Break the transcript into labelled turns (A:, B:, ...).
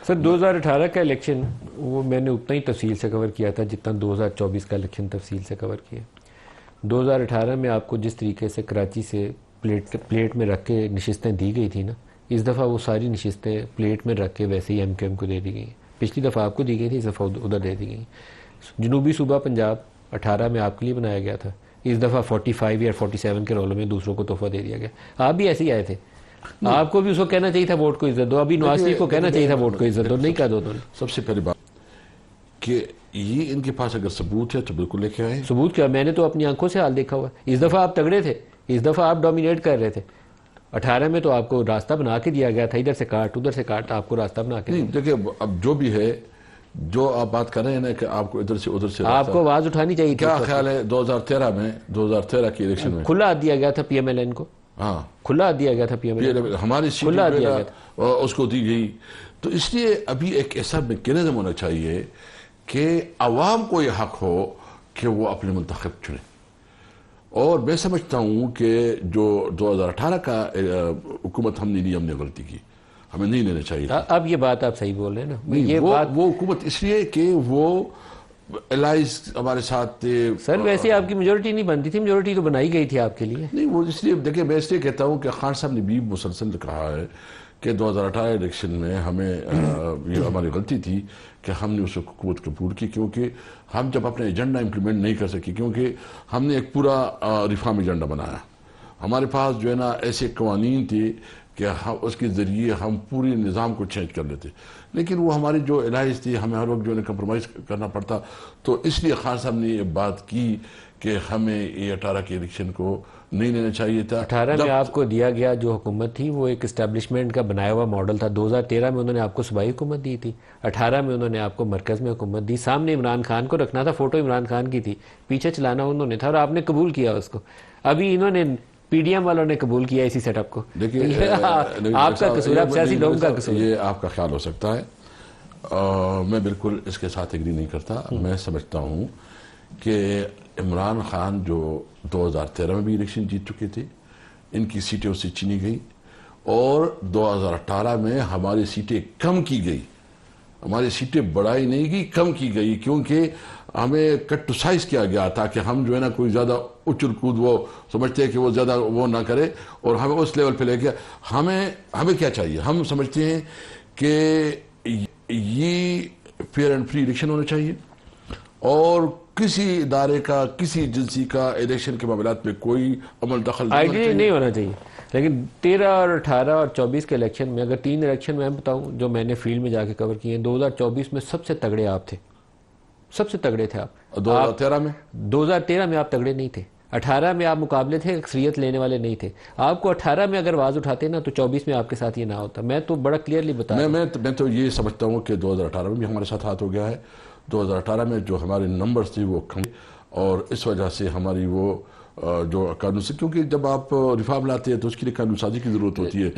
A: سر 2018 کا الیکشن وہ میں نے اتنا ہی تفصیل سے کور کیا تھا جتنا 2024 کا الیکشن تفصیل سے کور کیا. 2018 میں آپ کو جس طریقے سے کراچی سے پلیٹ میں رکھ کے نشستیں دی گئی تھی نا، اس دفعہ وہ ساری نشستیں پلیٹ میں رکھ کے ویسے ہی ایم کو دے دی گئی. پچھلی دفعہ آپ کو دی گئی تھی، اس دفعہ ادھر دے دی گئی. جنوبی صوبہ پنجاب 18 میں آپ کے لیے بنایا گیا تھا، اس دفعہ 45 یا 47 کے رولوں میں دوسروں کو تحفہ دے دیا گیا. آپ بھی ایسے ہی آئے تھے، آپ کو بھی اس کو کہنا چاہیے تھا ووٹ کو عزت دو. ابھی نواز شریف کو کہنا چاہیے تھا ووٹ کو عزت دو، نہیں کہا دو.
B: سب سے پہلی بات کہ یہ ان کے پاس اگر ثبوت ہے تو بالکل لے کے آئے.
A: ثبوت کیا؟ میں نے تو اپنی آنکھوں سے حال دیکھا ہوا. اس دفعہ آپ تگڑے تھے، اس دفعہ آپ ڈومینیٹ کر رہے تھے. 18 میں تو آپ کو راستہ بنا کے دیا گیا تھا، ادھر سے کاٹ ادھر سے کاٹ، آپ کو راستہ بنا کے دیا.
B: دیکھیں اب جو بھی ہے، جو آپ بات کر رہے ہیں نا کہ آپ کو ادھر سے ادھر سے
A: آپ کو آواز اٹھانی چاہیے.
B: کیا خیال ہے 2013 کی الیکشن میں
A: کھلا دیا گیا تھا پی ایم ایل این کو،
B: ہاں
A: کھلا دیا گیا تھا پی ایم ایل این،
B: ہماری سیٹ اس کو دی گئی. تو اس لیے ابھی ایک ایسا میکینزم ہونا چاہیے کہ عوام کو یہ حق ہو کہ وہ اپنے منتخب چنیں. اور میں سمجھتا ہوں کہ جو 2018 کا حکومت ہم نے غلطی کی، ہمیں نہیں لینا چاہیے تھا.
A: اب یہ بات آپ صحیح بول رہے ہیں نا، یہ
B: بات وہ حکومت اس لیے کہ وہ الائز ہمارے ساتھ تھے.
A: سر ویسے آپ کی میجورٹی نہیں بنتی تھی، میجورٹی تو بنائی گئی تھی آپ کے لیے.
B: نہیں وہ اس لیے دیکھیں، میں اس لیے کہتا ہوں کہ خان صاحب نے بھی مسلسل کہا ہے کہ 2018 الیکشن میں ہمیں یہ ہماری غلطی تھی کہ ہم نے اس حکومت قبول کی، کیونکہ ہم جب اپنے ایجنڈا امپلیمنٹ نہیں کر سکی، کیونکہ ہم نے ایک پورا ریفارم ایجنڈا بنایا. ہمارے پاس جو ہے نا ایسے قوانین تھے کہ اس کے ذریعے ہم پوری نظام کو چینج کر لیتے، لیکن وہ ہماری جو الائز تھی ہمیں ہر وقت جو ہے کمپرومائز کرنا پڑتا. تو اس لیے خان صاحب نے یہ بات کی کہ ہمیں یہ 18 کے الیکشن کو نہیں لینا چاہیے تھا.
A: 18 میں آپ کو دیا گیا جو حکومت تھی وہ ایک اسٹیبلشمنٹ کا بنایا ہوا ماڈل تھا. 2013 میں انہوں نے آپ کو صوبائی حکومت دی تھی، 18 میں انہوں نے آپ کو مرکز میں حکومت دی. سامنے عمران خان کو رکھنا تھا، فوٹو عمران خان کی تھی، پیچھے چلانا انہوں نے تھا، اور آپ نے قبول کیا اس کو. ابھی انہوں نے پی ڈی ایم والوں نے قبول کیا اسی سیٹ اپ کو. آپ کا قصور ہے، سیاسی لوگوں کا قصور.
B: یہ آپ کا خیال ہو سکتا ہے، میں بالکل اس کے ساتھ ایگری نہیں کرتا. میں سمجھتا ہوں کہ عمران خان جو 2013 میں بھی الیکشن جیت چکے تھے، ان کی سیٹیں اس سے چنی گئی، اور 2018 میں ہماری سیٹیں کم کی گئی. ہماری سیٹیں بڑھائی نہیں گئی، کم کی گئی، کیونکہ ہمیں کٹ ٹو سائز کیا گیا تھا کہ ہم جو ہے نا کوئی زیادہ اچھل کود وہ سمجھتے ہیں کہ وہ زیادہ وہ نہ کرے، اور ہمیں اس لیول پہ لے کے ہمیں کیا چاہیے. ہم سمجھتے ہیں کہ یہ فیئر اینڈ فری الیکشن ہونا چاہیے، اور کسی ادارے کا کسی ایجنسی کا الیکشن کے معاملات میں کوئی عمل دخل
A: نہیں ہونا چاہیے. لیکن 13 اور 18 اور 24 کے الیکشن میں، اگر 3 الیکشن میں بتاؤں جو میں نے فیلڈ میں جا کے کور کیے ہیں، 2024 میں سب سے تگڑے آپ تھے، سب سے تگڑے تھے آپ. 2013 میں آپ تگڑے نہیں تھے، 18 میں آپ مقابلے تھے، اکثریت لینے والے نہیں تھے. آپ کو 18 میں اگر آواز اٹھاتے نا تو 24 میں آپ کے ساتھ یہ نہ ہوتا. میں تو بڑا کلیئرلی بتا رہا ہوں.
B: میں تو یہ سمجھتا ہوں کہ 2018 میں بھی ہمارے ساتھ ہاتھ ہو گیا ہے. 2018 میں جو ہمارے نمبرز تھے وہ کم، اور اس وجہ سے ہماری وہ جو قانون سے، کیونکہ جب آپ ریفارم لاتے ہیں تو اس کے لیے قانون سازی کی ضرورت ہوتی ہے.